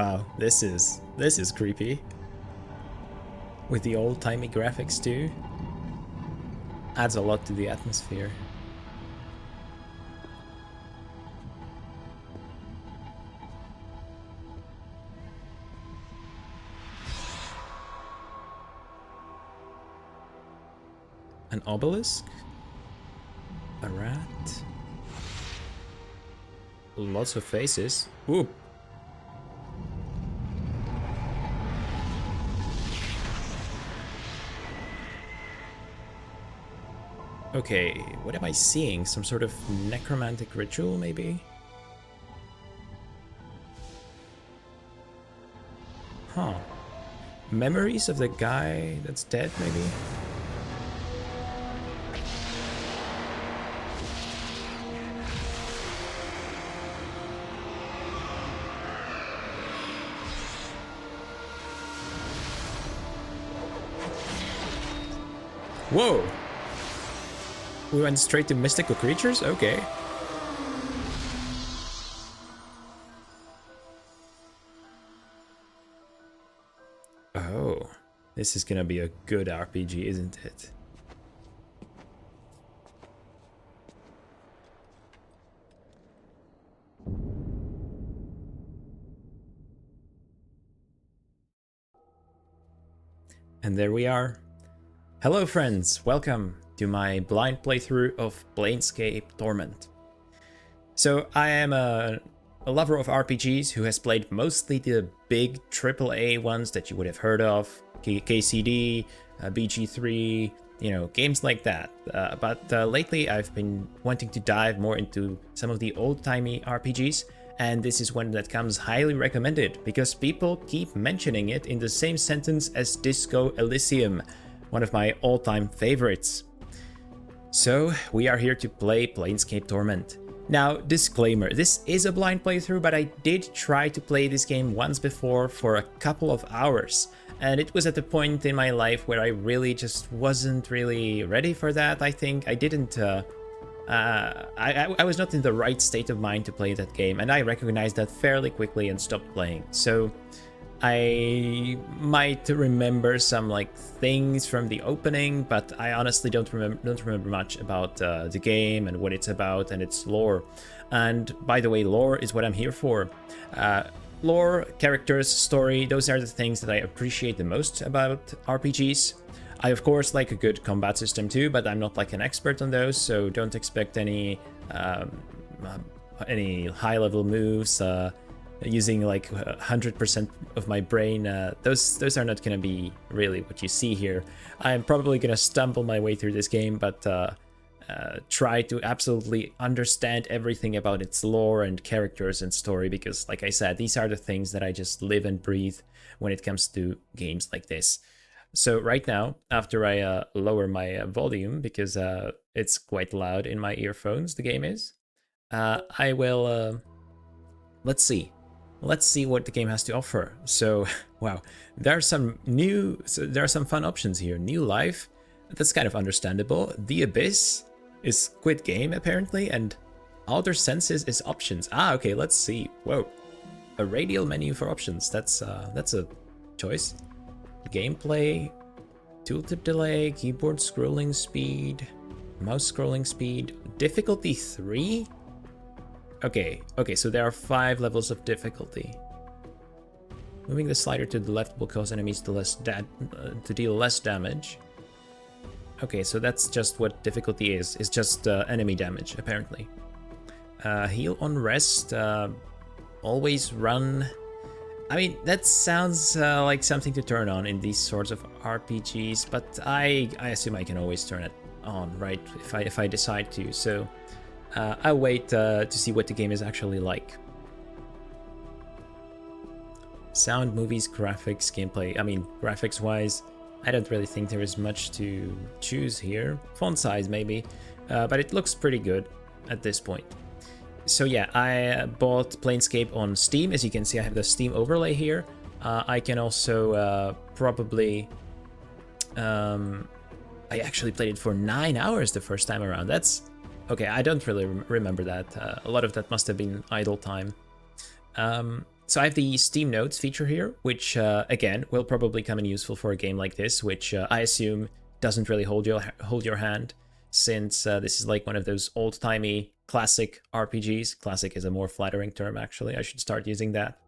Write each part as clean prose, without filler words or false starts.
Wow, this is creepy. With the old-timey graphics too. Adds a lot to the atmosphere. An obelisk? A rat? Lots of faces. Ooh. Okay, what am I seeing? Some sort of necromantic ritual, maybe? Huh. Memories of the guy that's dead, maybe? Whoa! We went straight to mystical creatures? Okay. Oh, this is gonna be a good RPG, isn't it? And there we are. Hello friends, welcome to my blind playthrough of Planescape Torment. So I am a lover of RPGs who has played mostly the big AAA ones that you would have heard of, KCD, BG3, you know, games like that. But lately I've been wanting to dive more into some of the old-timey RPGs, and this is one that comes highly recommended because people keep mentioning it in the same sentence as Disco Elysium, one of my all-time favorites. So we are here to play Planescape Torment. Now, disclaimer, this is a blind playthrough, but I did try to play this game once before for a couple of hours, and it was at the point in my life where I really just wasn't really ready for that. I think I didn't, I was not in the right state of mind to play that game, and I recognized that fairly quickly and stopped playing. So I might remember some like things from the opening, but I honestly don't remember much about the game and what it's about and its lore. And by the way, lore is what I'm here for. Lore, characters, story, those are the things that I appreciate the most about RPGs. I of course like a good combat system too, but I'm not like an expert on those, so don't expect any high-level moves. Using like 100% of my brain, those are not going to be really what you see here. I'm probably going to stumble my way through this game, but try to absolutely understand everything about its lore and characters and story, because like I said, these are the things that I just live and breathe when it comes to games like this. So right now, after I lower my volume, because it's quite loud in my earphones, the game is, I will, let's see what the game has to offer. So, wow, there are some fun options here. New life, that's kind of understandable. The Abyss is quit game apparently, and Outer Senses is options. Ah, okay, let's see. Whoa, a radial menu for options. That's a choice. Gameplay, tooltip delay, keyboard scrolling speed, mouse scrolling speed, difficulty 3. Okay, so there are 5 levels of difficulty. Moving the slider to the left will cause enemies to deal less damage. Okay, so that's just what difficulty is. It's just enemy damage, apparently. Heal on rest, always run. I mean, that sounds like something to turn on in these sorts of RPGs, but I assume I can always turn it on, right? If I decide to, so... I'll wait to see what the game is actually like. Sound, movies, graphics, gameplay. I mean, graphics-wise, I don't really think there is much to choose here. Font size, maybe, but it looks pretty good at this point. So yeah, I bought Planescape on Steam. As you can see, I have the Steam overlay here. I can also probably... I actually played it for 9 hours the first time around. That's... Okay, I don't really remember that. A lot of that must have been idle time. So I have the Steam Notes feature here, which again will probably come in useful for a game like this, which I assume doesn't really hold your hand, since this is like one of those old-timey classic RPGs. Classic is a more flattering term, actually. I should start using that.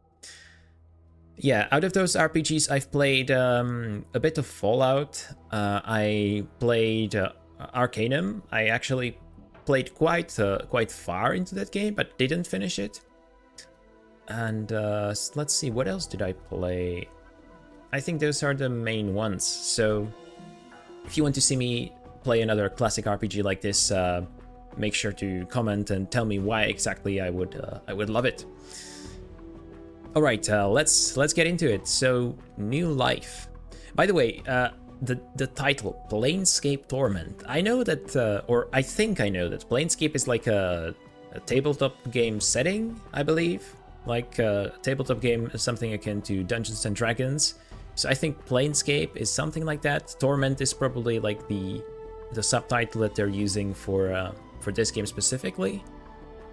Yeah, out of those RPGs, I've played a bit of Fallout. I played Arcanum. I actually played quite far into that game, but didn't finish it. And let's see, what else did I play? I think those are the main ones. So if you want to see me play another classic RPG like this, make sure to comment and tell me why exactly I would love it. All right, let's get into it. So, New Life. By the way, the title, Planescape Torment. I know that, or I think I know that Planescape is like a tabletop game setting, I believe. Like a tabletop game is something akin to Dungeons and Dragons. So I think Planescape is something like that. Torment is probably like the subtitle that they're using for this game specifically.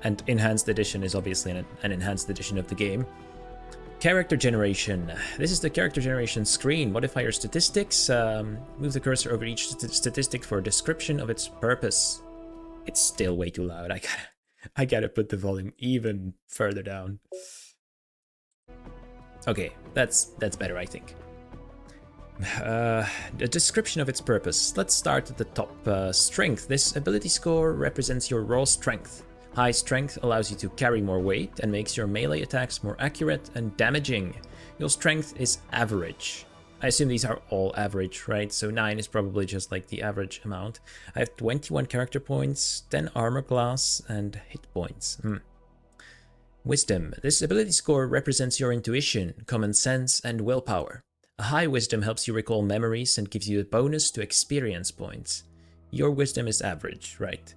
And Enhanced Edition is obviously an enhanced edition of the game. Character generation. This is the character generation screen. Modify your statistics. Move the cursor over each statistic for a description of its purpose. It's still way too loud. I gotta put the volume even further down. Okay, that's better, I think. The description of its purpose. Let's start at the top. Strength. This ability score represents your raw strength. High strength allows you to carry more weight and makes your melee attacks more accurate and damaging. Your strength is average. I assume these are all average, right? So 9 is probably just like the average amount. I have 21 character points, 10 armor class, and hit points. Wisdom. This ability score represents your intuition, common sense, and willpower. A high wisdom helps you recall memories and gives you a bonus to experience points. Your wisdom is average, right?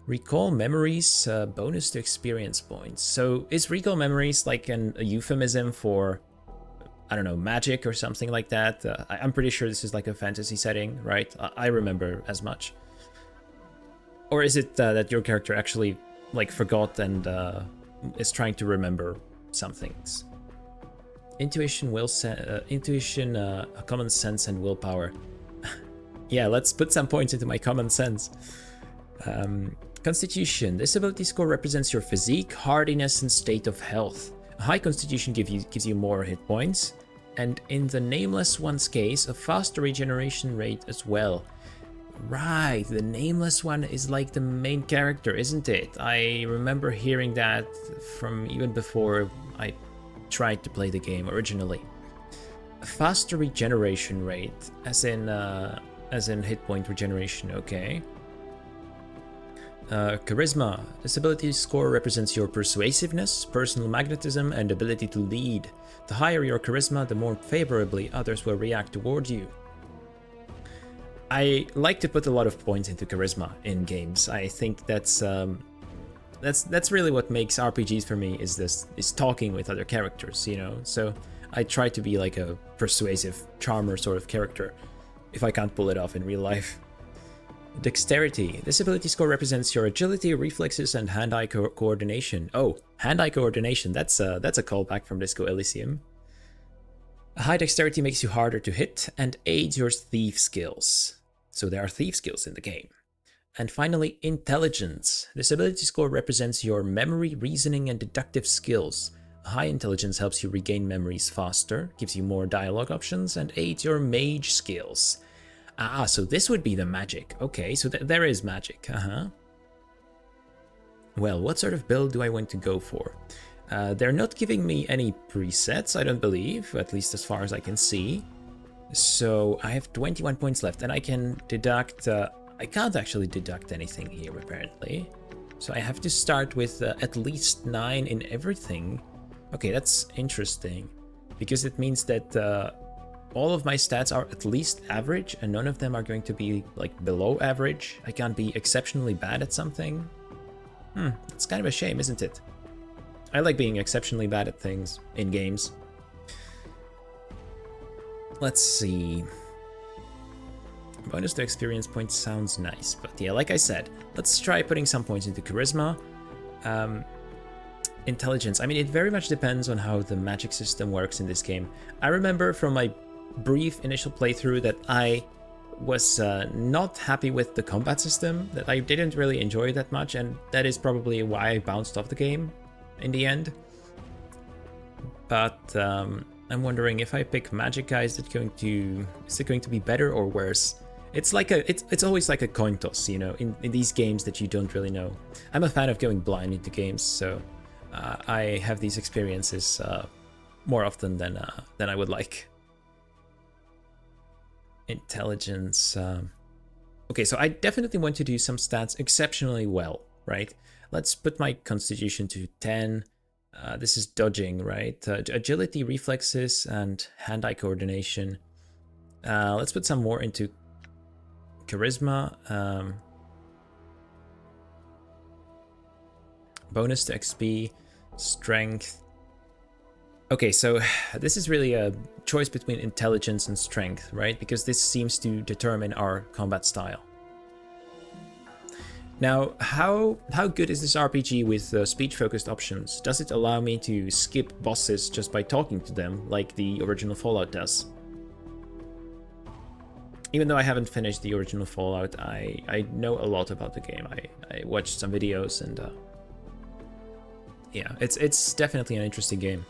Recall memories, bonus to experience points. So is recall memories like a euphemism for, I don't know, magic or something like that? I'm pretty sure this is like a fantasy setting, right? I remember as much. Or is it that your character actually like forgot and is trying to remember some things? Intuition, common sense, and willpower. Yeah, let's put some points into my common sense. Constitution. This ability score represents your physique, hardiness, and state of health. A high constitution gives you more hit points, and in the Nameless one's case, a faster regeneration rate as well. Right, the Nameless one is like the main character, isn't it? I remember hearing that from even before I tried to play the game originally. A faster regeneration rate, as in hit point regeneration, okay. Charisma. This ability score represents your persuasiveness, personal magnetism, and ability to lead. The higher your charisma, the more favorably others will react toward you. I like to put a lot of points into charisma in games. I think that's really what makes RPGs for me, is talking with other characters, you know? So I try to be like a persuasive charmer sort of character, if I can't pull it off in real life. Dexterity. This ability score represents your agility, reflexes, and hand-eye coordination. Oh, hand-eye coordination. That's a callback from Disco Elysium. A high dexterity makes you harder to hit and aids your thief skills. So there are thief skills in the game. And finally, intelligence. This ability score represents your memory, reasoning, and deductive skills. A high intelligence helps you regain memories faster, gives you more dialogue options, and aids your mage skills. Ah, so this would be the magic. Okay, so there is magic. Well, what sort of build do I want to go for? They're not giving me any presets, I don't believe, at least as far as I can see. So I have 21 points left, and I can deduct... I can't actually deduct anything here, apparently. So I have to start with at least 9 in everything. Okay, that's interesting, because it means that... all of my stats are at least average, and none of them are going to be like below average. I can't be exceptionally bad at something. It's kind of a shame, isn't it? I like being exceptionally bad at things in games. Let's see. Bonus to experience points sounds nice, but yeah, like I said, let's try putting some points into charisma. intelligence. I mean, it very much depends on how the magic system works in this game. I remember from my brief initial playthrough that I was not happy with the combat system, that I didn't really enjoy that much, and that is probably why I bounced off the game in the end. But I'm wondering, if I pick Magicka, is it going to be better or worse? It's like it's always like a coin toss, you know, in these games that you don't really know. I'm a fan of going blind into games, so I have these experiences more often than I would like. Intelligence. Okay, so I definitely want to do some stats exceptionally well, right? Let's put my constitution to 10. This is dodging, right? Agility, reflexes, and hand-eye coordination. Let's put some more into charisma. Bonus to XP, strength. Okay, so this is really a choice between intelligence and strength, right? Because this seems to determine our combat style. Now, how good is this RPG with speech-focused options? Does it allow me to skip bosses just by talking to them, like the original Fallout does? Even though I haven't finished the original Fallout, I know a lot about the game. I watched some videos, and yeah, it's definitely an interesting game.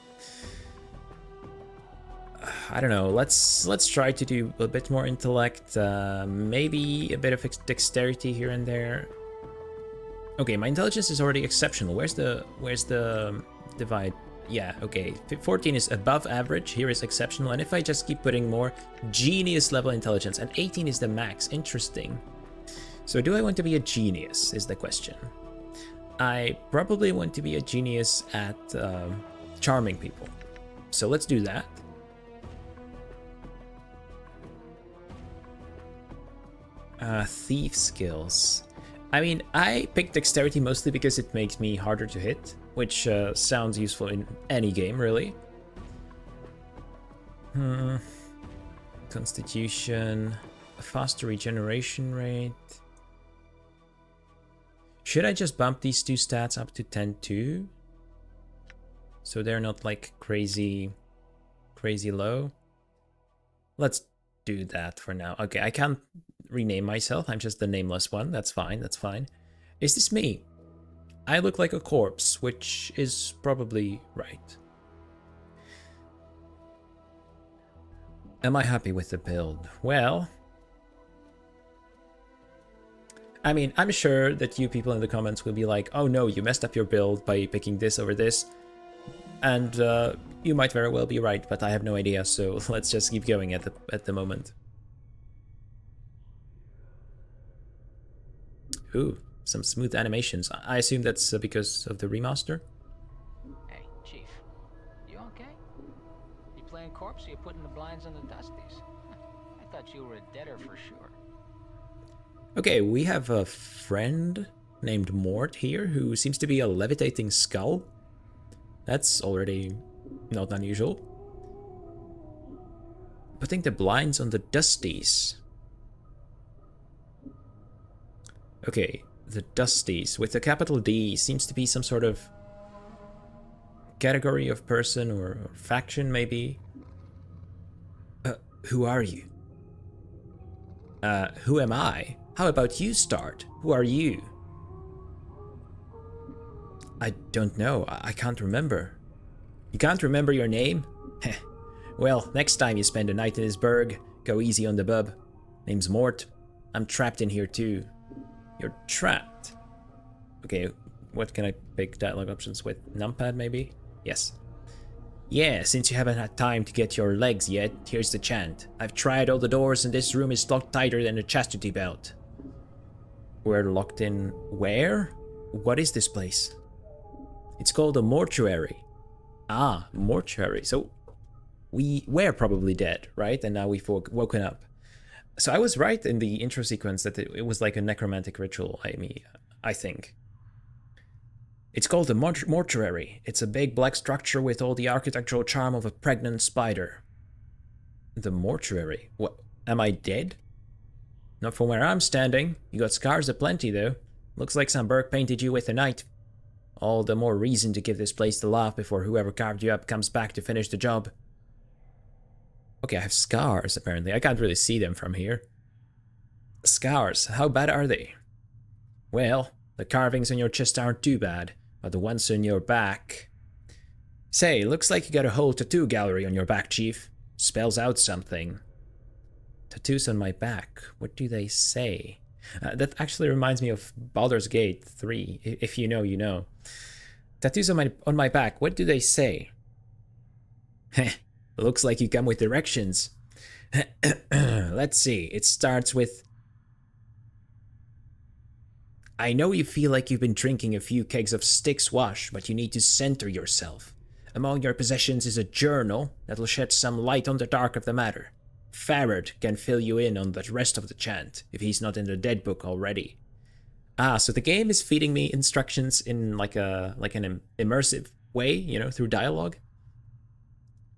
I don't know, let's try to do a bit more intellect, maybe a bit of dexterity here and there. Okay, my intelligence is already exceptional. Where's the divide? Yeah, okay. 14 is above average, here is exceptional, and if I just keep putting more, genius level intelligence, and 18 is the max. Interesting. So do I want to be a genius, is the question. I probably want to be a genius at charming people. So let's do that. Thief skills. I mean, I picked dexterity mostly because it makes me harder to hit, which sounds useful in any game, really. Constitution, a faster regeneration rate. Should I just bump these two stats up to 10 too? So they're not like crazy low. Let's do that for now. Okay, I can't rename myself. I'm just the nameless one. That's fine. That's fine. Is this me? I look like a corpse, which is probably right. Am I happy with the build? Well, I mean, I'm sure that you people in the comments will be like, oh no, you messed up your build by picking this over this. And you might very well be right, but I have no idea, so let's just keep going at the moment. Ooh, some smooth animations. I assume that's because of the remaster? Hey, Chief. You okay? You playing corpse or you putting the blinds on the dusties? I thought you were a deader for sure. Okay, we have a friend named Mort here who seems to be a levitating skull. That's already not unusual. Putting the blinds on the dusties. Okay, the dusties with a capital D seems to be some sort of category of person or faction, maybe. Who are you? Who am I? How about you start? Who are you? I don't know. I can't remember. You can't remember your name? Heh. Well, next time you spend a night in this burg, go easy on the bub. Name's Mort. I'm trapped in here too. You're trapped. Okay, what can I pick dialogue options with? Numpad, maybe? Yes. Yeah, since you haven't had time to get your legs yet, here's the chant. I've tried all the doors and this room is locked tighter than a chastity belt. We're locked in where? What is this place? It's called a mortuary. Ah, mortuary. So we were probably dead, right? And now we've woken up. So I was right in the intro sequence that it was like a necromantic ritual, I think. It's called a mortuary. It's a big black structure with all the architectural charm of a pregnant spider. The mortuary? What? Am I dead? Not from where I'm standing. You got scars aplenty though. Looks like some Burke painted you with a knife. All the more reason to give this place the laugh before whoever carved you up comes back to finish the job. Okay, I have scars, apparently. I can't really see them from here. Scars, how bad are they? Well, the carvings on your chest aren't too bad, but the ones on your back... Say, looks like you got a whole tattoo gallery on your back, Chief. Spells out something. Tattoos on my back, what do they say? That actually reminds me of Baldur's Gate 3. If you know, you know. Tattoos on my back, what do they say? Heh, looks like you come with directions. Let's see, it starts with... I know you feel like you've been drinking a few kegs of Styx wash, but you need to center yourself. Among your possessions is a journal that'll shed some light on the dark of the matter. Farad can fill you in on the rest of the chant, if he's not in the dead book already. Ah, so the game is feeding me instructions in like an immersive way, you know, through dialogue.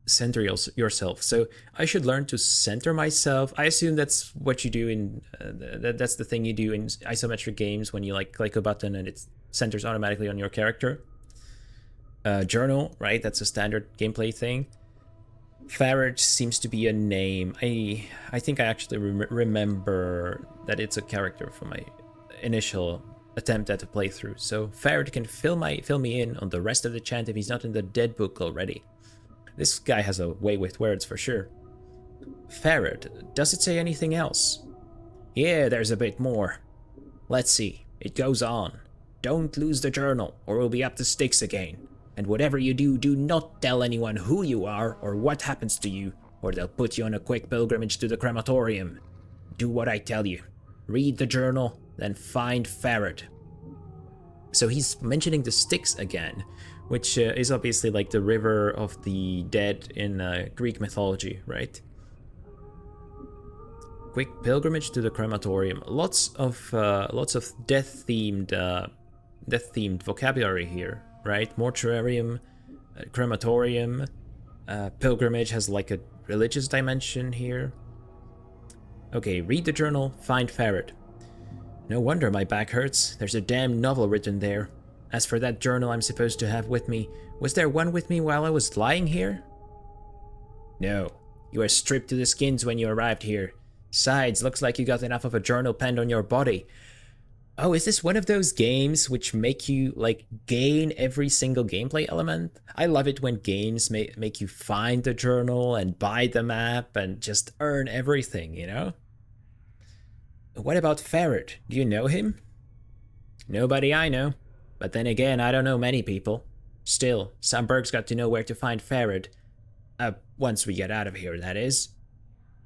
Center yourself. So I should learn to center myself. I assume that's what you do in that's the thing you do in isometric games when you like click a button and it centers automatically on your character. Journal, right? That's a standard gameplay thing. Farad seems to be a name. I think I actually remember that it's a character from my initial attempt at a playthrough. So Farad can fill me in on the rest of the chant if he's not in the dead book already. This guy has a way with words for sure. Farad, does it say anything else? Yeah, there's a bit more. Let's see. It goes on. Don't lose the journal, or we'll be up to sticks again. And whatever you do, do not tell anyone who you are or what happens to you, or they'll put you on a quick pilgrimage to the crematorium. Do what I tell you. Read the journal, then find Farad. So he's mentioning the Styx again, which is obviously like the river of the dead in Greek mythology, right? Quick pilgrimage to the crematorium. Lots of death-themed vocabulary here, right? Mortuarium, crematorium, pilgrimage has like a religious dimension here. Okay, read the journal, find Farad. No wonder my back hurts. There's a damn novel written there. As for that journal I'm supposed to have with me, was there one with me while I was lying here? No, you were stripped to the skins when you arrived here. Besides, looks like you got enough of a journal penned on your body. Oh, is this one of those games which make you, like, gain every single gameplay element? I love it when games make you find the journal and buy the map and just earn everything, you know? What about Farad? Do you know him? Nobody I know. But then again, I don't know many people. Still, some Berg's got to know where to find Farad. Once we get out of here, that is.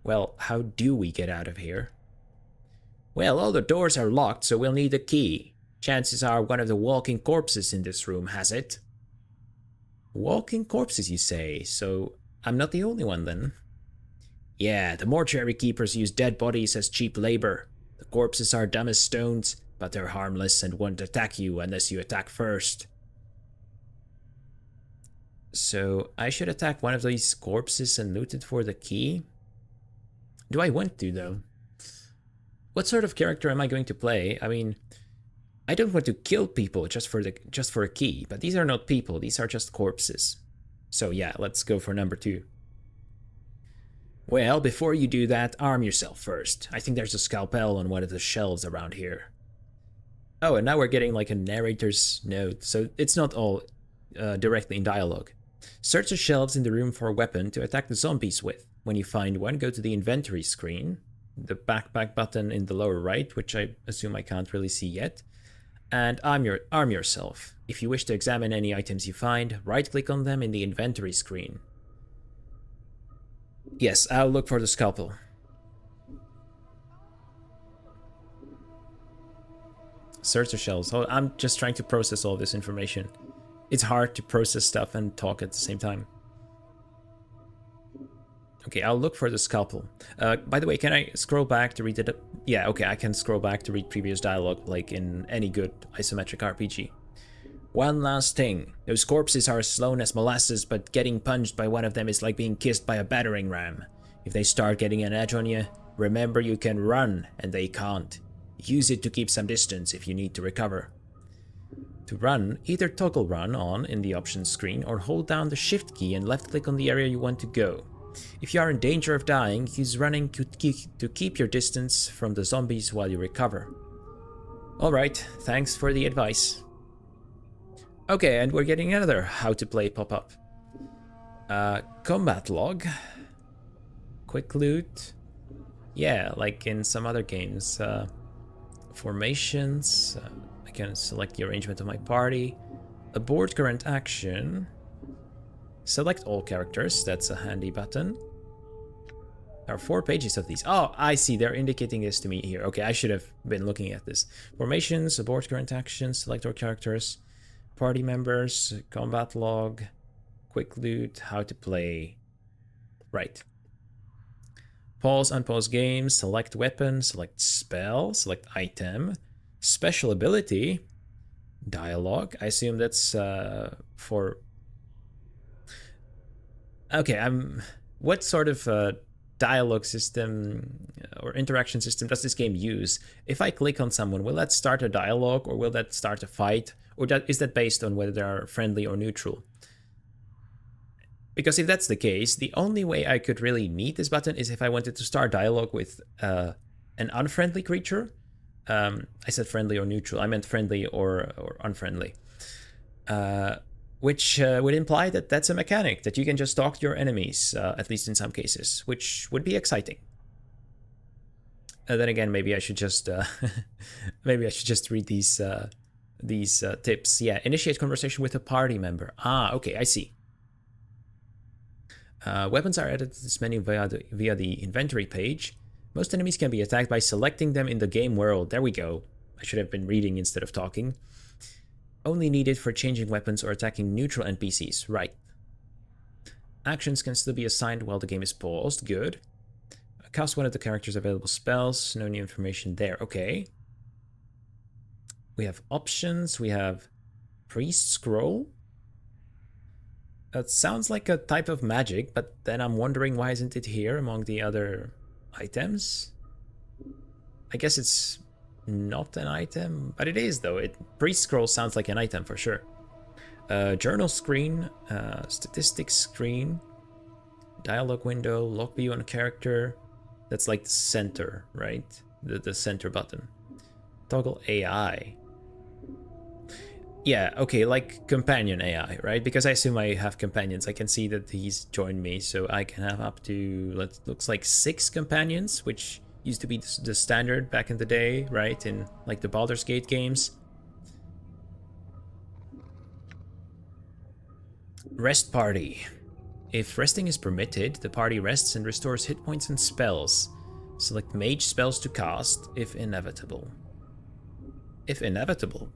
Well, how do we get out of here? Well, all the doors are locked, so we'll need a key. Chances are one of the walking corpses in this room has it. Walking corpses, you say? So I'm not the only one then? Yeah, the mortuary keepers use dead bodies as cheap labor. The corpses are dumb as stones, but they're harmless and won't attack you unless you attack first. So I should attack one of these corpses and loot it for the key? Do I want to, though? What sort of character am I going to play? I mean, I don't want to kill people just for a key, but these are not people, these are just corpses. So yeah, let's go for number 2. Well, before you do that, arm yourself first. I think there's a scalpel on one of the shelves around here. Oh, and now we're getting like a narrator's note, so it's not all directly in dialogue. Search the shelves in the room for a weapon to attack the zombies with. When you find one, go to the inventory screen, the backpack button in the lower right, which I assume I can't really see yet, and arm yourself. If you wish to examine any items you find, right-click on them in the inventory screen. Yes, I'll look for the scalpel. Search the shelves. Oh, I'm just trying to process all this information. It's hard to process stuff and talk at the same time. Okay, I'll look for the scalpel. By the way, can I scroll back to read it? Yeah, okay, I can scroll back to read previous dialogue, like in any good isometric RPG. One last thing. Those corpses are as slow as molasses, but getting punched by one of them is like being kissed by a battering ram. If they start getting an edge on you, remember you can run, and they can't. Use it to keep some distance if you need to recover. To run, either toggle run on in the options screen or hold down the shift key and left click on the area you want to go. If you are in danger of dying, use running to keep your distance from the zombies while you recover. Alright, thanks for the advice. Okay, and we're getting another how to play pop-up. Combat log. Quick loot. Yeah, like in some other games. Formations. I can select the arrangement of my party. Abort current action. Select all characters. That's a handy button. There are 4 pages of these. Oh, I see. They're indicating this to me here. Okay, I should have been looking at this. Formations, abort current action, select all characters, party members, combat log, quick loot, how to play. Right. Pause, unpause game, select weapon, select spell, select item, special ability, dialogue. I assume that's for... Okay, what sort of dialogue system or interaction system does this game use? If I click on someone, will that start a dialogue or will that start a fight? Or is that based on whether they are friendly or neutral? Because if that's the case, the only way I could really need this button is if I wanted to start dialogue with an unfriendly creature. I said friendly or neutral. I meant friendly or unfriendly. Which would imply that that's a mechanic, that you can just talk to your enemies, at least in some cases, which would be exciting. Then again, maybe I should just read these tips. Yeah, initiate conversation with a party member. Ah, okay, I see. Weapons are added to this menu via the inventory page. Most enemies can be attacked by selecting them in the game world. There we go. I should have been reading instead of talking. Only needed for changing weapons or attacking neutral NPCs. Right. Actions can still be assigned while the game is paused. Good. Cast one of the character's available spells. No new information there. Okay. We have options. We have Priest Scroll. That sounds like a type of magic, but then I'm wondering why isn't it here among the other items? I guess it's not an item, but it is though. Priest Scroll sounds like an item for sure. Journal screen, statistics screen, dialogue window, lock view on a character. That's like the center, right? The center button. Toggle AI. Yeah, okay, like companion AI, right? Because I assume I have companions. I can see that he's joined me, so I can have up to, looks like 6 companions, which used to be the standard back in the day, right? In like the Baldur's Gate games. Rest party. If resting is permitted, the party rests and restores hit points and spells. Select mage spells to cast, if inevitable. If inevitable?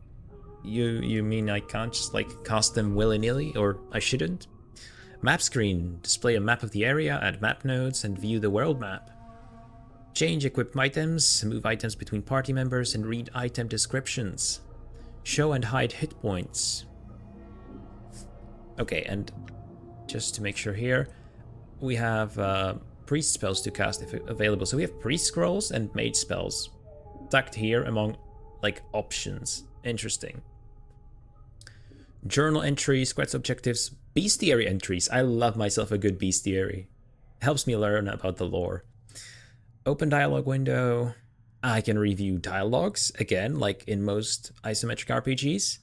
You mean I can't just like cast them willy-nilly, or I shouldn't? Map screen. Display a map of the area, add map nodes, and view the world map. Change equipped items, move items between party members, and read item descriptions. Show and hide hit points. Okay, and just to make sure here, we have priest spells to cast if available. So we have priest scrolls and mage spells tucked here among like options. Interesting. Journal entries, quest objectives, bestiary entries. I love myself a good bestiary. Helps me learn about the lore. Open dialogue window. I can review dialogues again, like in most isometric RPGs.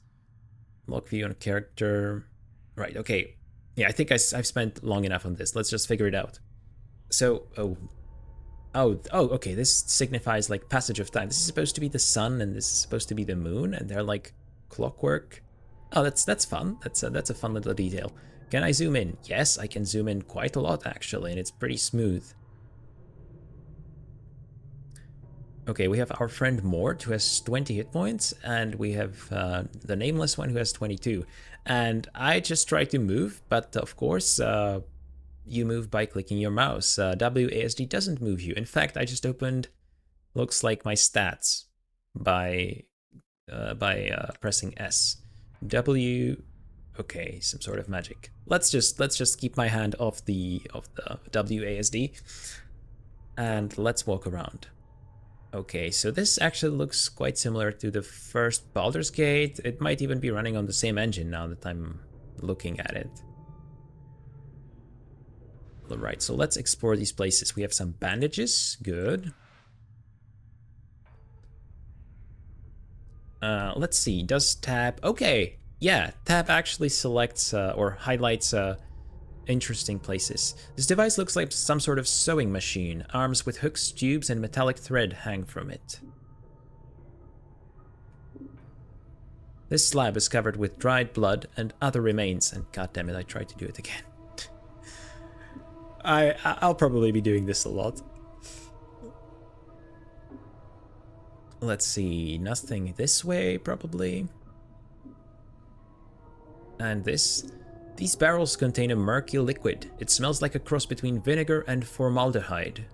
Lock view on character. Right, okay. Yeah, I think I've spent long enough on this. Let's just figure it out. So, okay, this signifies like passage of time. This is supposed to be the sun and this is supposed to be the moon, and they're like clockwork. Oh, that's fun. That's a fun little detail. Can I zoom in? Yes, I can zoom in quite a lot actually, and it's pretty smooth. Okay, we have our friend Mort, who has 20 hit points, and we have the nameless one who has 22. And I just tried to move, but of course, you move by clicking your mouse. WASD doesn't move you. In fact, I just opened, looks like my stats by pressing S. W, okay, some sort of magic. Let's just keep my hand off the WASD, and let's walk around. Okay, so this actually looks quite similar to the first Baldur's Gate. It might even be running on the same engine now that I'm looking at it. Alright, so let's explore these places. We have some bandages, good. Let's see, does tab... Okay, yeah, tab actually selects or highlights interesting places. This device looks like some sort of sewing machine. Arms with hooks, tubes, and metallic thread hang from it. This slab is covered with dried blood and other remains. And goddammit, I tried to do it again. I'll probably be doing this a lot. Let's see, nothing this way, probably. And this... These barrels contain a murky liquid. It smells like a cross between vinegar and formaldehyde.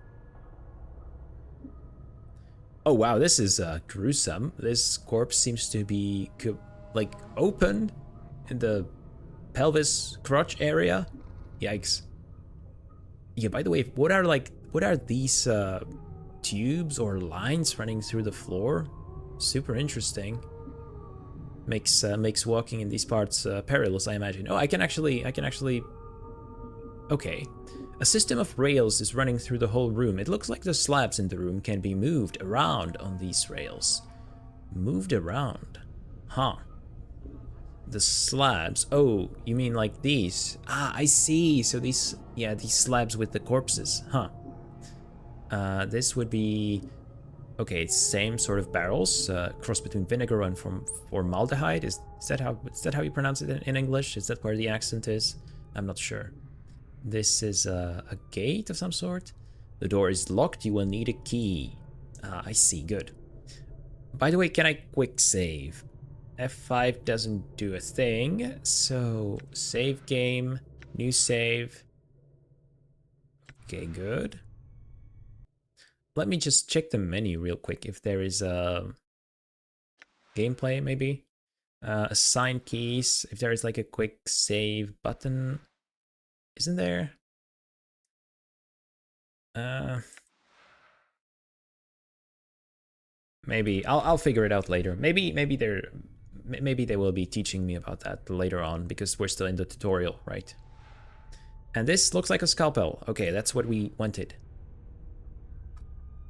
Oh wow, this is gruesome. This corpse seems to be like open in the pelvis crotch area. Yikes. Yeah, by the way, what are these tubes or lines running through the floor? Super interesting. Makes walking in these parts perilous, I imagine. Oh, I can actually... Okay. A system of rails is running through the whole room. It looks like the slabs in the room can be moved around on these rails. Moved around. Huh. The slabs. Oh, you mean like these? Ah, I see. So these... Yeah, these slabs with the corpses. Huh. This would be... Okay, same sort of barrels, cross between vinegar and formaldehyde. Is that how you pronounce it in English? Is that where the accent is? I'm not sure. This is a gate of some sort. The door is locked. You will need a key. I see. Good. By the way, can I quick save? F5 doesn't do a thing. So save game, new save. Okay, good. Let me just check the menu real quick if there is a gameplay, maybe. Assign keys, if there is like a quick save button. Isn't there? Maybe I'll figure it out later. Maybe they will be teaching me about that later on because we're still in the tutorial, right? And this looks like a scalpel. Okay, that's what we wanted.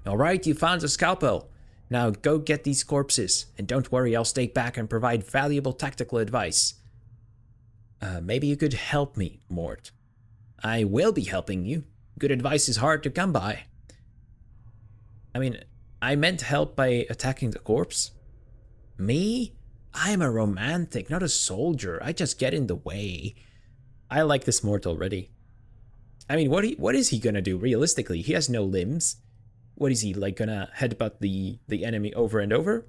Alright, you found a scalpel. Now go get these corpses. And don't worry, I'll stay back and provide valuable tactical advice. Maybe you could help me, Mort. I will be helping you. Good advice is hard to come by. I mean, I meant help by attacking the corpse. Me? I'm a romantic, not a soldier. I just get in the way. I like this Mort already. I mean, what is he gonna do realistically? He has no limbs. What is he, like, gonna headbutt the enemy over and over?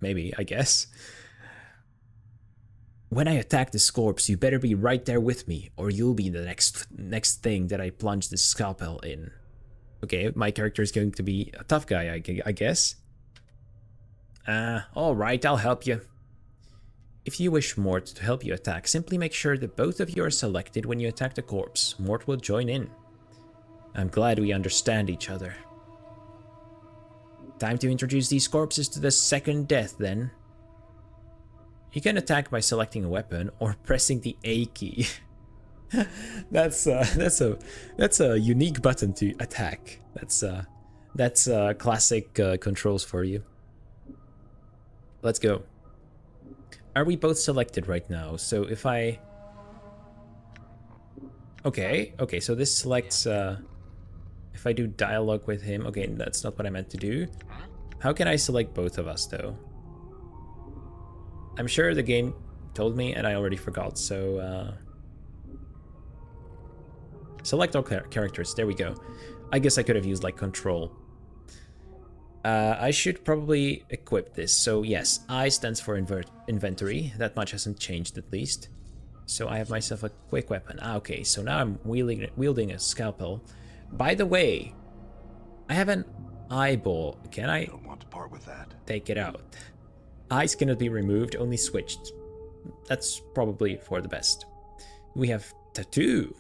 Maybe, I guess. When I attack this corpse, you better be right there with me, or you'll be the next thing that I plunge this scalpel in. Okay, my character is going to be a tough guy, I guess. Alright, I'll help you. If you wish Mort to help you attack, simply make sure that both of you are selected when you attack the corpse. Mort will join in. I'm glad we understand each other. Time to introduce these corpses to the second death, then. You can attack by selecting a weapon or pressing the A key. That's a unique button to attack. That's classic controls for you. Let's go. Are we both selected right now? So if I... Okay, so this selects... If I do dialogue with him... Okay, that's not what I meant to do. How can I select both of us, though? I'm sure the game told me and I already forgot, so... Select all characters, there we go. I guess I could have used, like, control. I should probably equip this. So yes, I stands for inventory. That much hasn't changed, at least. So I have myself a quick weapon. Okay, so now I'm wielding a scalpel. By the way, I have an eyeball. Can I don't want to part with that. Take it out? Eyes cannot be removed, only switched. That's probably for the best. We have tattoo.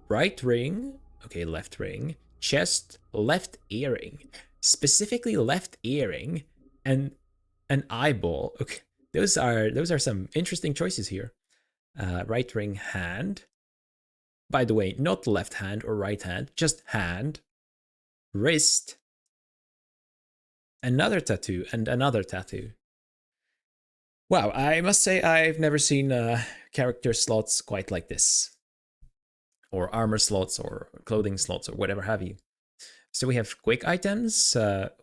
Right ring. Okay, left ring. Chest, left earring. specifically left earring, and an eyeball. Okay, those are some interesting choices here. Right ring hand. By the way, not left hand or right hand, just hand. Wrist. Another tattoo and another tattoo. Wow, I must say I've never seen character slots quite like this. Or armor slots or clothing slots or whatever have you. So we have quick items,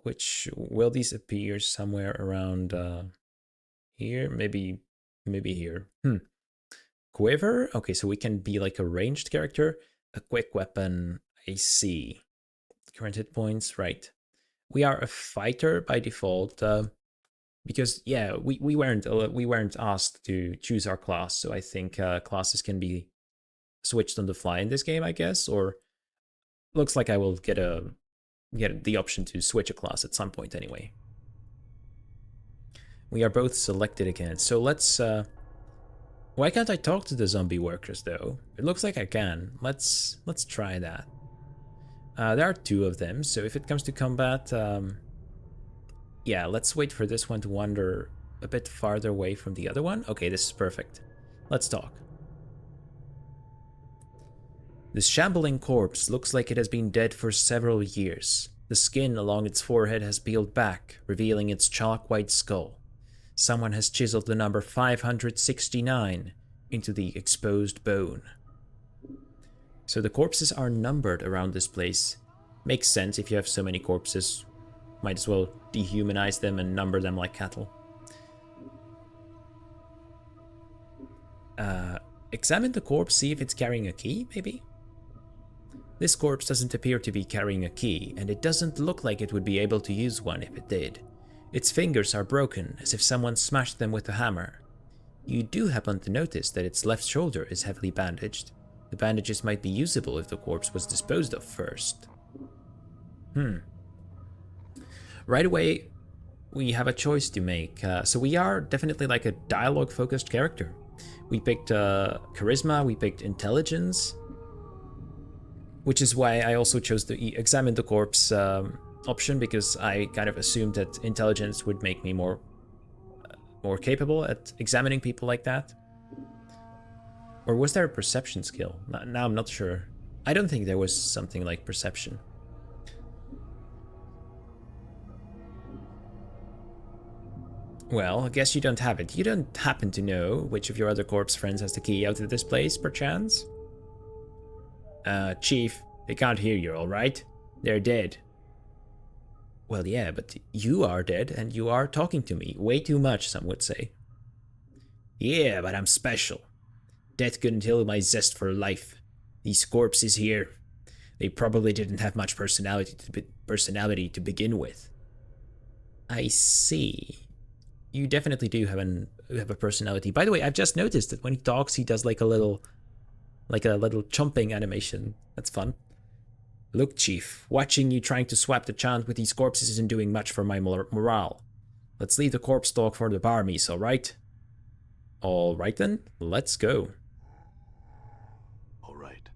which will disappear somewhere around here, maybe here. Quiver. Okay, so we can be like a ranged character. A quick weapon. I see. Current hit points. Right. We are a fighter by default. Because yeah, we weren't asked to choose our class, so I think classes can be switched on the fly in this game, I guess. Or looks like I will get the option to switch a class at some point anyway. We are both selected again, so let's. Why can't I talk to the zombie workers though? It looks like I can. Let's try that. There are 2 of them, so if it comes to combat, yeah, let's wait for this one to wander a bit farther away from the other one. Okay, this is perfect. Let's talk. This shambling corpse looks like it has been dead for several years. The skin along its forehead has peeled back, revealing its chalk-white skull. Someone has chiseled the number 569 into the exposed bone. So the corpses are numbered around this place. Makes sense if you have so many corpses. Might as well dehumanize them and number them like cattle. Examine the corpse, see if it's carrying a key, maybe? This corpse doesn't appear to be carrying a key, and it doesn't look like it would be able to use one if it did. Its fingers are broken, as if someone smashed them with a hammer. You do happen to notice that its left shoulder is heavily bandaged. The bandages might be usable if the corpse was disposed of first. Right away, we have a choice to make. So we are definitely like a dialogue-focused character. We picked charisma, we picked intelligence, which is why I also chose the examine the corpse option, because I kind of assumed that intelligence would make me more capable at examining people like that. Or was there a perception skill? Now I'm not sure. I don't think there was something like perception. Well, I guess you don't have it. You don't happen to know which of your other corpse friends has the key out of this place, perchance? Chief, they can't hear you, alright? They're dead. Well, yeah, but you are dead, and you are talking to me. Way too much, some would say. Yeah, but I'm special. Death couldn't kill my zest for life. These corpses here, they probably didn't have much personality to begin with. I see. You definitely do have a personality. By the way, I've just noticed that when he talks, he does like a little chomping animation. That's fun. Look, Chief, watching you trying to swap the chant with these corpses isn't doing much for my morale. Let's leave the corpse talk for the bar meets, alright? Alright then, let's go. Alright.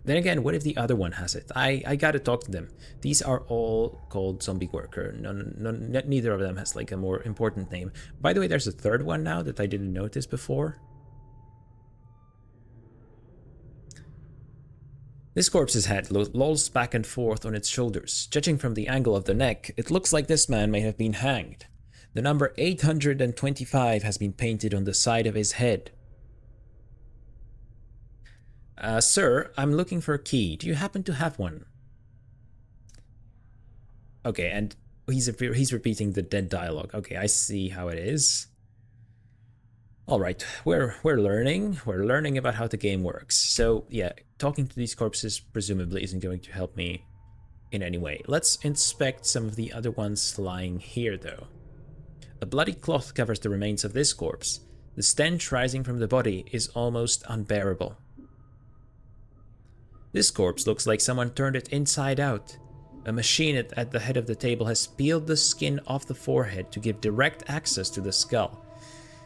Then again, what if the other one has it? I gotta talk to them. These are all called Zombie Worker. Neither of them has like a more important name. By the way, there's a third one now that I didn't notice before. This corpse's head lolls back and forth on its shoulders. Judging from the angle of the neck, it looks like this man may have been hanged. The number 825 has been painted on the side of his head. Sir, I'm looking for a key. Do you happen to have one? Okay, and he's repeating the dead dialogue. Okay, I see how it is. All right, we're learning. We're learning about how the game works. So yeah, talking to these corpses presumably isn't going to help me in any way. Let's inspect some of the other ones lying here, though. A bloody cloth covers the remains of this corpse. The stench rising from the body is almost unbearable. This corpse looks like someone turned it inside out. A machine at the head of the table has peeled the skin off the forehead to give direct access to the skull.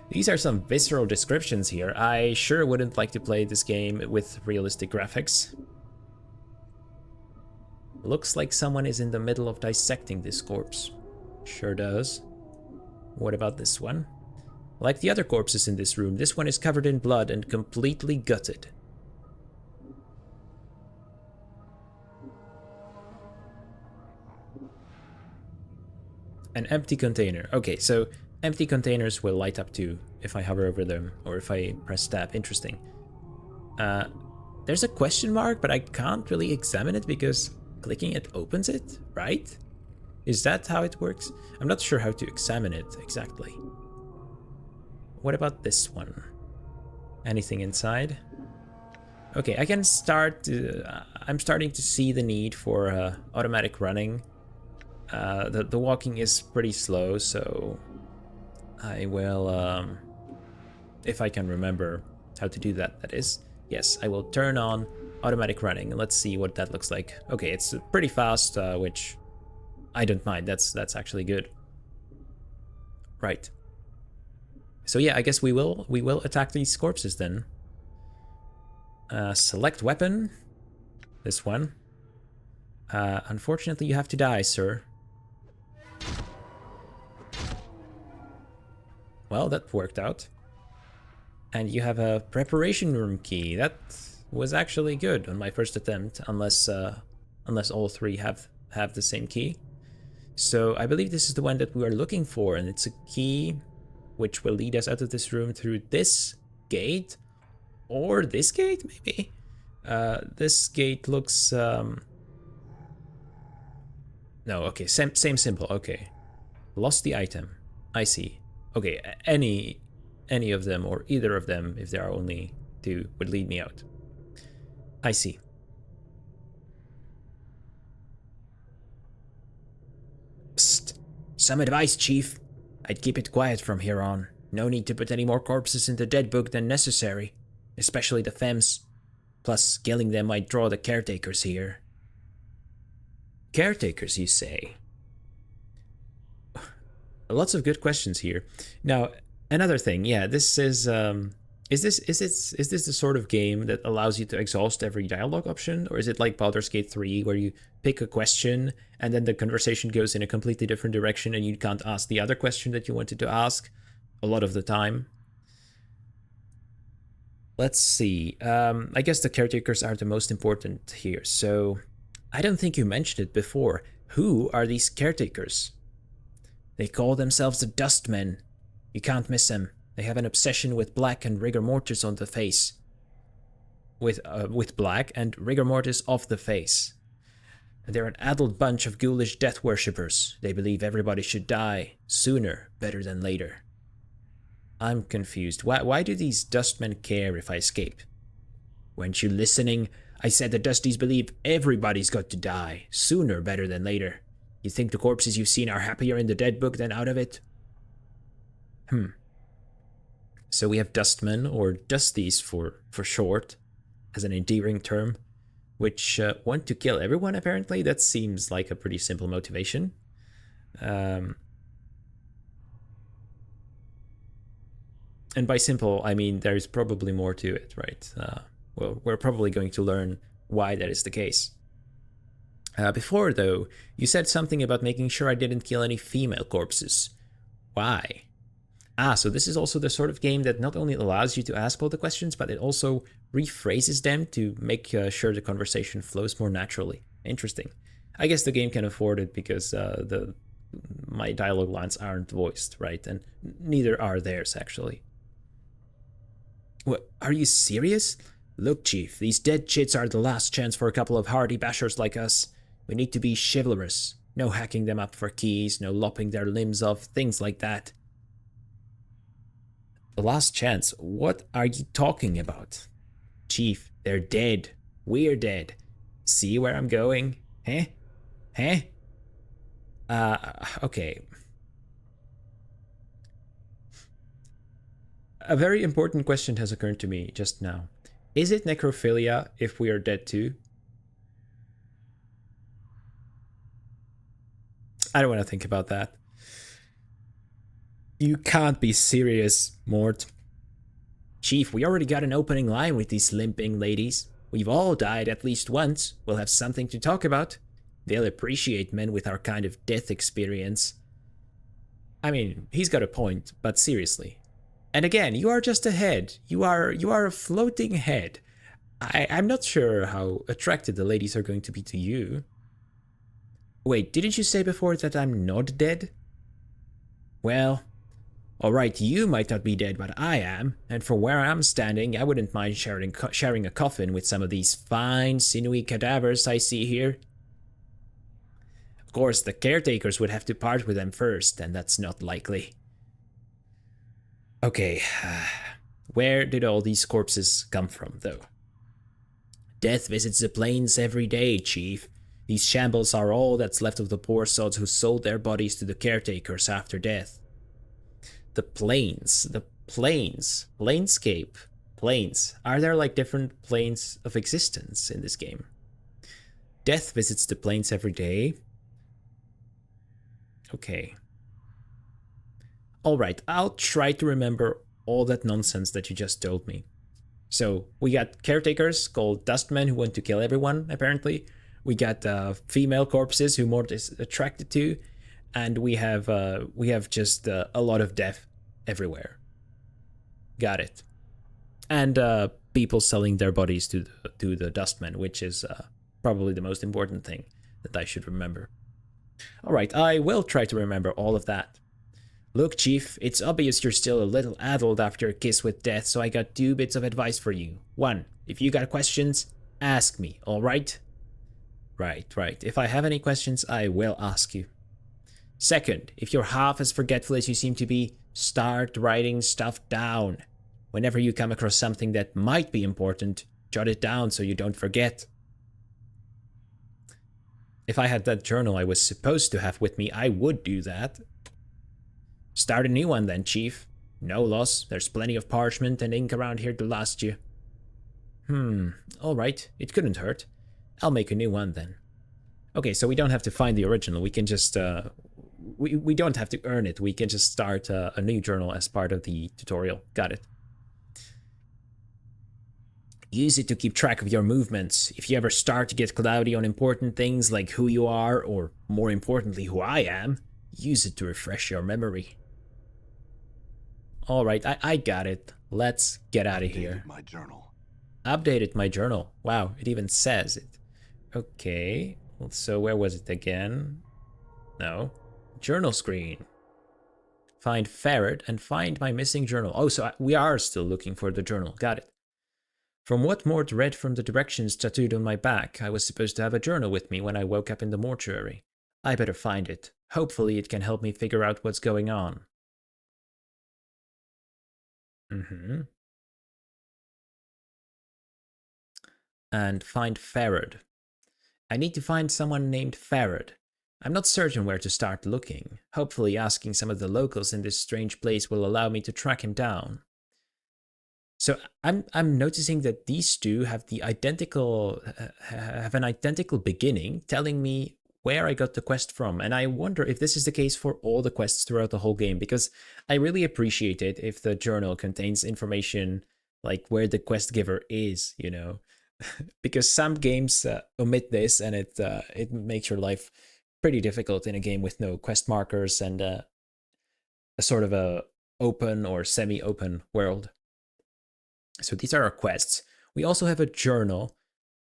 These are some visceral descriptions here. I sure wouldn't like to play this game with realistic graphics. Looks like someone is in the middle of dissecting this corpse. Sure does. What about this one? Like the other corpses in this room, this one is covered in blood and completely gutted. An empty container. Okay, so empty containers will light up too if I hover over them or if I press tab. Interesting. There's a question mark, but I can't really examine it because clicking it opens it, right? Is that how it works? I'm not sure how to examine it exactly. What about this one? Anything inside? Okay, I can start. I'm starting to see the need for automatic running. The walking is pretty slow, so I will, if I can remember how to do that, that is. Yes, I will turn on automatic running. Let's see what that looks like. Okay, it's pretty fast, which I don't mind. That's actually good. Right. So yeah, I guess we will attack these corpses then. Select weapon. This one. Unfortunately, you have to die, sir. Well, that worked out. And you have a preparation room key. That was actually good on my first attempt, unless all three have the same key. So I believe this is the one that we are looking for, and it's a key which will lead us out of this room through this gate, or this gate maybe. This gate looks no, okay, same symbol. Okay, lost the item. I see. Okay, any of them or either of them, if there are only two, would lead me out. I see. Psst. Some advice, Chief. I'd keep it quiet from here on. No need to put any more corpses in the dead book than necessary, especially the Fems. Plus, killing them might draw the caretakers here. Caretakers, you say? Lots of good questions here. Now, another thing, yeah, this is this the sort of game that allows you to exhaust every dialogue option, or is it like Baldur's Gate 3 where you pick a question and then the conversation goes in a completely different direction and you can't ask the other question that you wanted to ask a lot of the time? Let's see. I guess the caretakers are the most important here. So I don't think you mentioned it before. Who are these caretakers? They call themselves the Dustmen. You can't miss them. They have an obsession with black and rigor mortis on the face. With black and rigor mortis off the face. They're an adult bunch of ghoulish death worshippers. They believe everybody should die sooner, better than later. I'm confused. Why do these Dustmen care if I escape? Weren't you listening? I said the Dusties believe everybody's got to die sooner, better than later. You think the corpses you've seen are happier in the dead book than out of it? So we have Dustmen, or Dusties for short, as an endearing term, which want to kill everyone apparently. That seems like a pretty simple motivation. And by simple, I mean there's probably more to it, right? Well, we're probably going to learn why that is the case. Before, though, you said something about making sure I didn't kill any female corpses. Why? So this is also the sort of game that not only allows you to ask all the questions, but it also rephrases them to make sure the conversation flows more naturally. Interesting. I guess the game can afford it because my dialogue lines aren't voiced, right? And neither are theirs, actually. What? Are you serious? Look, Chief, these dead chits are the last chance for a couple of hardy bashers like us. We need to be chivalrous. No hacking them up for keys, no lopping their limbs off, things like that. The last chance? What are you talking about? Chief, they're dead. We're dead. See where I'm going? Huh? Okay. A very important question has occurred to me just now. Is it necrophilia if we are dead too? I don't want to think about that. You can't be serious, Mort. Chief, we already got an opening line with these limping ladies. We've all died at least once. We'll have something to talk about. They'll appreciate men with our kind of death experience. I mean, he's got a point, but seriously. And again, you are just a head. You are a floating head. I'm not sure how attracted the ladies are going to be to you. Wait, didn't you say before that I'm not dead? Well, alright, you might not be dead, but I am, and from where I'm standing, I wouldn't mind sharing a coffin with some of these fine, sinewy cadavers I see here. Of course, the caretakers would have to part with them first, and that's not likely. Okay, where did all these corpses come from, though? Death visits the plains every day, Chief. These shambles are all that's left of the poor sods who sold their bodies to the caretakers after death. The plains, Planescape, planes. Are there like different planes of existence in this game? Death visits the plains every day. Okay. Alright, I'll try to remember all that nonsense that you just told me. So, we got caretakers called dustmen who want to kill everyone, apparently. We got female corpses who Mort is attracted to. And we have just a lot of death everywhere. Got it. And people selling their bodies to the dustmen, which is probably the most important thing that I should remember. Alright, I will try to remember all of that. Look, Chief, it's obvious you're still a little addled after a kiss with death, so I got 2 bits of advice for you. 1, if you got questions, ask me, alright? Right. If I have any questions, I will ask you. 2nd, if you're half as forgetful as you seem to be, start writing stuff down. Whenever you come across something that might be important, jot it down so you don't forget. If I had that journal I was supposed to have with me, I would do that. Start a new one then, Chief. No loss, there's plenty of parchment and ink around here to last you. Alright, it couldn't hurt. I'll make a new one then. Okay, so we don't have to find the original, we can just, we don't have to earn it, we can just start a new journal as part of the tutorial. Got it. Use it to keep track of your movements. If you ever start to get cloudy on important things like who you are, or more importantly, who I am, use it to refresh your memory. Alright, I got it. Let's get out of here. My journal. Updated my journal. Wow, it even says it. Okay, so where was it again? No. Journal screen. Find ferret and find my missing journal. Oh, so we are still looking for the journal. Got it. From what Mort read from the directions tattooed on my back, I was supposed to have a journal with me when I woke up in the mortuary. I better find it. Hopefully it can help me figure out what's going on. And find Farad. I need to find someone named Farad. I'm not certain where to start looking. Hopefully asking some of the locals in this strange place will allow me to track him down. So I'm noticing that these two have an identical beginning, telling me where I got the quest from, and I wonder if this is the case for all the quests throughout the whole game, because I really appreciate it if the journal contains information like where the quest giver is, you know, because some games omit this, and it makes your life pretty difficult in a game with no quest markers and a sort of a open or semi-open world. So these are our quests. We also have a journal.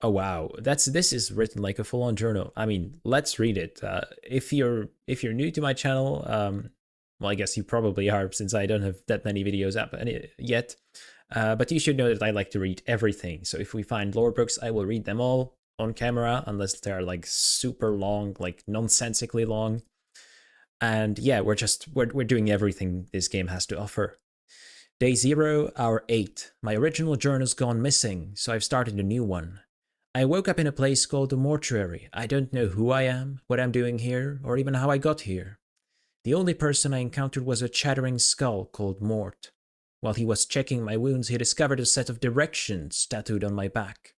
Oh wow, this is written like a full-on journal. I mean, let's read it. If you're new to my channel, well, I guess you probably are, since I don't have that many videos up yet. But you should know that I like to read everything. So if we find lore books, I will read them all on camera, unless they're like super long, like nonsensically long. And yeah, we're doing everything this game has to offer. Day 0, hour 8. My original journal's gone missing, so I've started a new one. I woke up in a place called the mortuary. I don't know who I am, what I'm doing here, or even how I got here. The only person I encountered was a chattering skull called Mort. While he was checking my wounds, he discovered a set of directions tattooed on my back.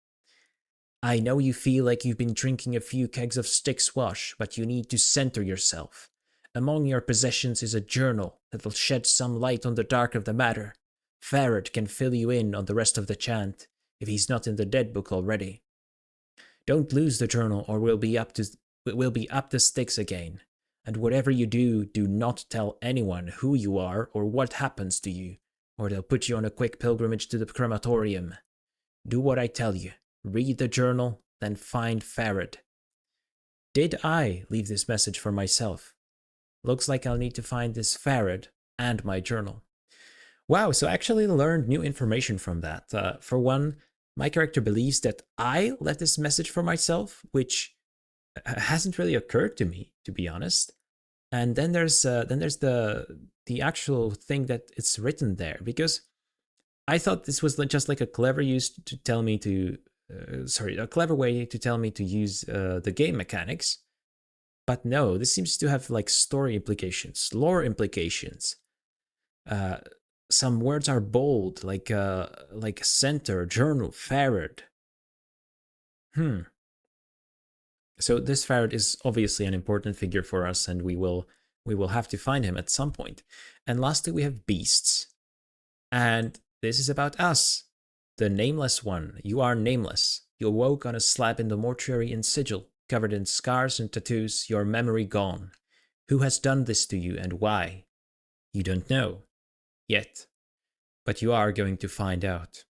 I know you feel like you've been drinking a few kegs of stick swash, but you need to center yourself. Among your possessions is a journal that will shed some light on the dark of the matter. Farad can fill you in on the rest of the chant, if he's not in the dead book already. Don't lose the journal, or we'll be up to will be up the sticks again. And whatever you do, do not tell anyone who you are or what happens to you, or they'll put you on a quick pilgrimage to the crematorium. Do what I tell you. Read the journal, then find Farad. Did I leave this message for myself? Looks like I'll need to find this Farad and my journal. Wow, so I actually learned new information from that. For one, my character believes that I left this message for myself, which hasn't really occurred to me, to be honest. And then there's the actual thing that it's written there, because I thought this was just like a clever use to tell me to, a clever way to tell me to use the game mechanics. But no, this seems to have like story implications, lore implications. Some words are bold, like center, journal, Farad. So this Farad is obviously an important figure for us, and we will have to find him at some point. And lastly, we have beasts. And this is about us. The Nameless One. You are nameless. You awoke on a slab in the mortuary in Sigil, covered in scars and tattoos, your memory gone. Who has done this to you and why? You don't know. Yet. But you are going to find out.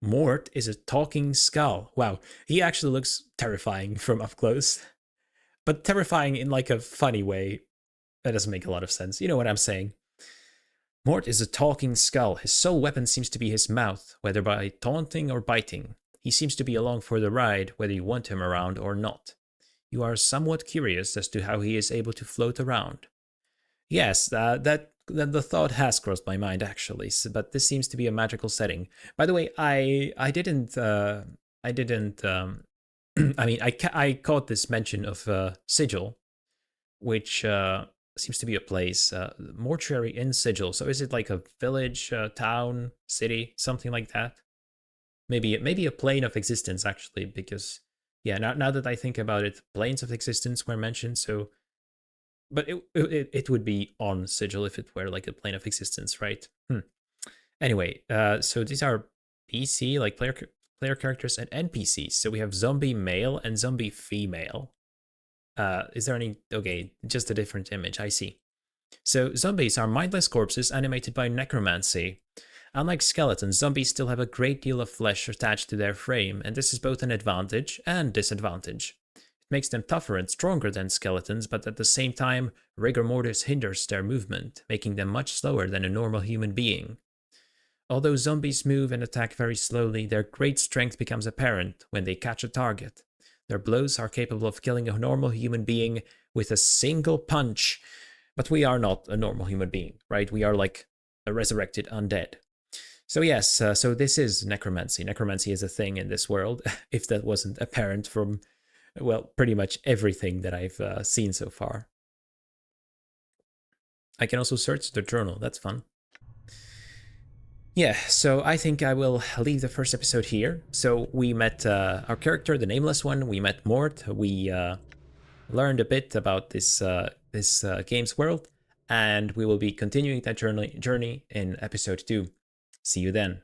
Mort is a talking skull. Wow, he actually looks terrifying from up close. But terrifying in like a funny way. That doesn't make a lot of sense. You know what I'm saying. Mort is a talking skull. His sole weapon seems to be his mouth, whether by taunting or biting. He seems to be along for the ride, whether you want him around or not. You are somewhat curious as to how he is able to float around. Yes, that the thought has crossed my mind actually, but this seems to be a magical setting. By the way, I didn't I mean I caught this mention of Sigil, which seems to be a place, mortuary in Sigil. So is it like a village, town, city, something like that? Maybe a plane of existence actually, because yeah, now that I think about it, planes of existence were mentioned. So, but it would be on Sigil if it were like a plane of existence, right? Anyway, so these are PC like player characters and NPCs. So we have zombie male and zombie female. Is there any? Okay, just a different image. I see. So zombies are mindless corpses animated by necromancy. Unlike skeletons, zombies still have a great deal of flesh attached to their frame, and this is both an advantage and disadvantage. It makes them tougher and stronger than skeletons, but at the same time, rigor mortis hinders their movement, making them much slower than a normal human being. Although zombies move and attack very slowly, their great strength becomes apparent when they catch a target. Their blows are capable of killing a normal human being with a single punch, but we are not a normal human being, right? We are like a resurrected undead. So yes, so this is necromancy. Necromancy is a thing in this world, if that wasn't apparent from, well, pretty much everything that I've seen so far. I can also search the journal, that's fun. Yeah, so I think I will leave the first episode here. So we met our character, the Nameless One, we met Mort, we learned a bit about this game's world, and we will be continuing that journey in episode 2. See you then.